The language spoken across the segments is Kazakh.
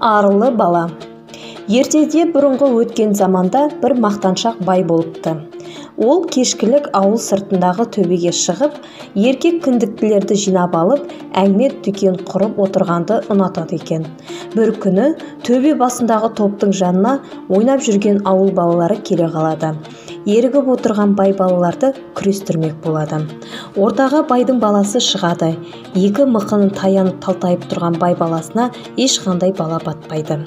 Арылы бала. Ертеде бұрынғы өткен заманда бір мақтаншақ бай болыпты. Ол кешкілік ауыл сыртындағы төбеге шығып, еркек кіндіктілерді жинап алып, әңгіме дүкен құрып отырғанды ұнатады екен. Бір күні төбе басындағы топтың жанына ойнап жүрген ауыл балалары келе қалады. Ерігіп отырған бай балаларды күрестірмек болады. Ортаға байдың баласы шығады. Екі мықынын таянып талтайып тұрған бай баласына ешқандай бала батпайды.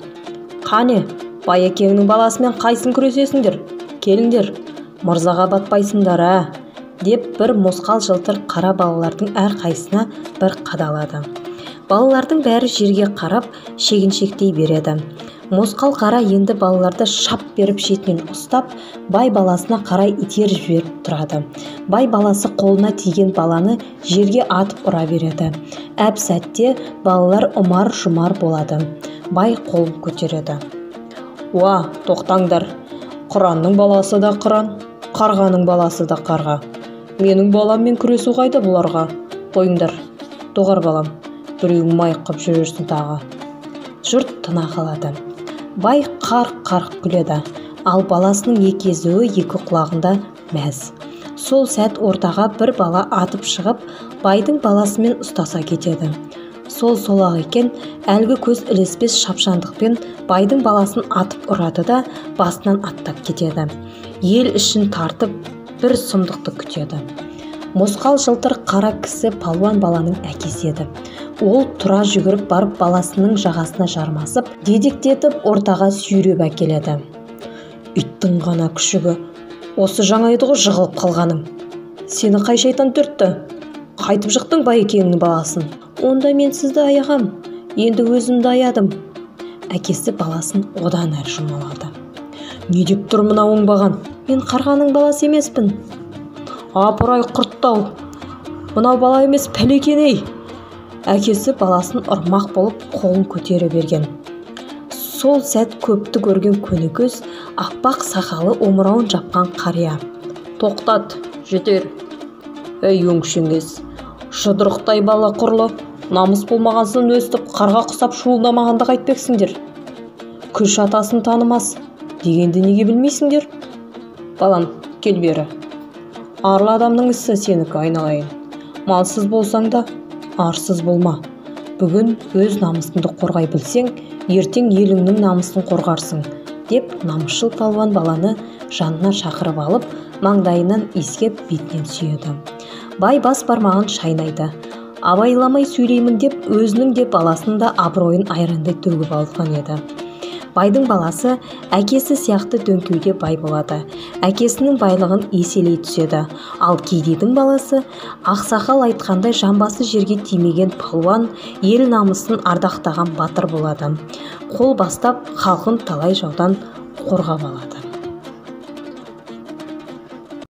«Қане, бай екеңнің баласымен қайсын күресесіңдер? Келіңдер, мырзаға батпайсыңдар, деп бір мосқал жылтыр қара балалардың әрқайсына бір қадалады. Балалардың бәрі жерге қарап шегіншектей береді. Мосқал қара енді балаларды шап беріп шетінен ұстап, бай баласына қарай итеріп жіберіп тұрады. Бай баласы қолына тиген баланы жерге атып ұра береді. Әп сәтте балалар ұмар-жұмар болады. Бай қолын көтереді. «Уа, тоқтаңдар! Қыранның баласы да қыран, қарғаның баласы да қарға. Менің баламмен күресу қайда бұларға? Қойыңдар, доғар балам, біреуің май қып жүрерсің тағы». Жұрт тына қалады. Бай қарқ-қарқ күледі, ал баласының екі езуі екі құлағында мәз. Сол сәт ортаға бір бала атып шығып, байдың баласымен ұстаса кетеді. Сол-солақ екен, әлгі көз ілеспес шапшаңдықпен байдың баласын атып ұрады да басынан аттап кетеді. Ел ішін тартып бір сұмдықты күтеді. Мосқал жылтыр қара кісі палуан баланың әкесі еді. Ол тұра жүгіріп барып баласының жағасына жармасып, дедектетіп ортаға сүйреп әкеледі. «Иттің ғана күшігі, осы жаңа еді ғой жығылып қалғаның. Сені қай шайтан түртті? Қайтып жықтың бай екеңнің баласын?» «Онда мен сізді аяғам, енді өзімді аядым». Әкесі баласын одан әр жұмалады. «Не деп тұр мына оңбаған? Мен қарғаның баласы емеспін». «Апырай құрттау, мынау бала емес пәлекен-ей!» Әкесі баласын ұрмақ болып қолын көтере берген. Сол сәт көпті көрген көнекөз, аппақ сақалы омырауын жапқан қария: «Тоқтат, жетер! Ей өңшеңес, жұдырықтай бала құрлы, намыс болмағасын өстіп қарға құсап шуылдамағанда қайтпексіңдер? Күш атасын танымас дегенді неге білмейсіңдер? Балам, кел бері. Арлы адамның ісі сенікі, айналайын. Малсыз болсаң да арсыз болма. Бүгін өз намысыңды қорғай білсең, ертең еліңнің намысын қорғарсың», деп намысшыл палуан баланы жанына шақырып алып, маңдайынан иіскеп бетінен сүйеді. Бай бас бармағын шайнайды. Абайламай сөйлеймін деп өзінің де баласының да абыройын айрандай төгіп алған еді. Байдың баласы әкесі сияқты дөңкеуде бай болады. Әкесінің байлығын еселей түседі. Ал кедейдің баласы ақсақал айтқандай жамбасы жерге тимеген палуан, ел намысын ардақтаған батыр болады. Қол бастап халқын талай жаудан қорғап алады.